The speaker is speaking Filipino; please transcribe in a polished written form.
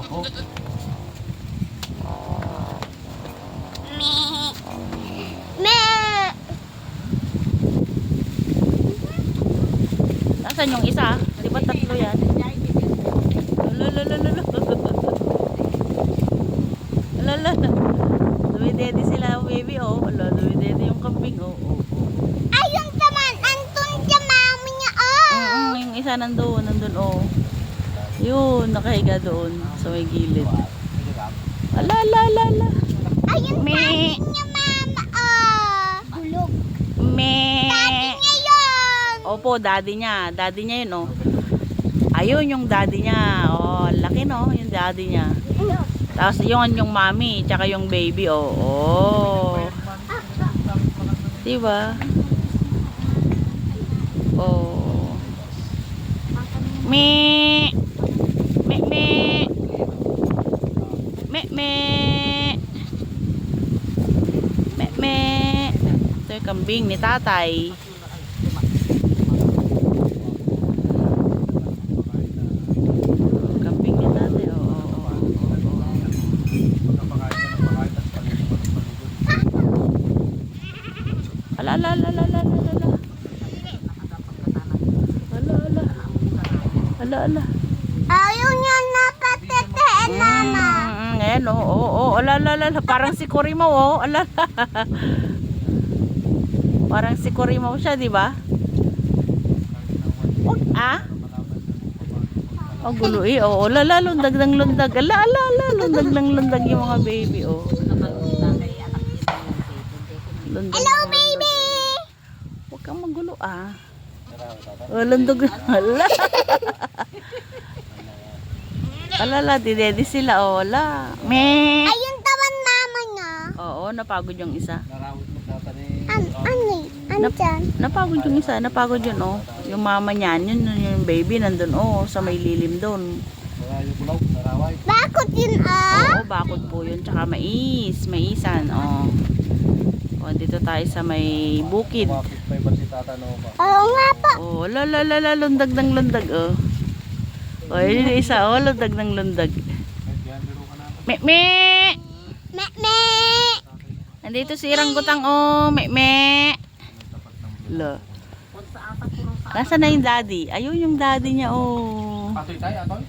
Ako. Nasaan yung isa? Di ba tatlo yan? Lalalala. Lalalala. Dumidede sila baby oh. Wala, dumidede yung kambing oh. Ayun naman, andun siya mami niya oh. Yung isa nandun oh. Yun, nakahiga doon sa may gilid. Ala. Ayun Me. daddy niya mama oh. Bulog. Me. Daddy niya yun. Opo, daddy niya. Daddy niya yun oh. Ayun yung daddy niya. Oh, laki no, yung daddy niya. Tapos yung mommy, tsaka yung baby oh. Oh. Diba? Oh. Me. Me. Ito yung kambing ni tatay. Kambing ni tatay. Oh. Ala. Ala. Ayun niya nakateteen mama. Ayan oh. Ala. Parang si Kurimaw oh. Ala. Parang si Kurimaw siya, di ba? Oh, gulo eh. Oh, lala, lundag. Ala, lundag yung mga baby, oh. Lundag. Hello baby. Huwag kang magulo, ah. Oh, lundag. Alala, didedi sila, oh. Ala. Me. Ayun naman mama niya. Oo, napagod yung isa. Ano dyan? Napagod yung isa, napagod yun, oh. Yung mama niyan, yung baby nandun, oh, sa may lilim doon. Bakit yun oh? Oo, bakod po yun. Tsaka maisan, oh. Oh, dito tayo sa may bukid. Oo nga po. Oh, lundag ng lundag, oh. Oh, yun yung isa, oh, lundag ng lundag. Me. Me. Nandito si Irangutang, oh, me. Lo. Nasaan na yung daddy? Ayun yung daddy niya, oh. Patoy tayo, atoy?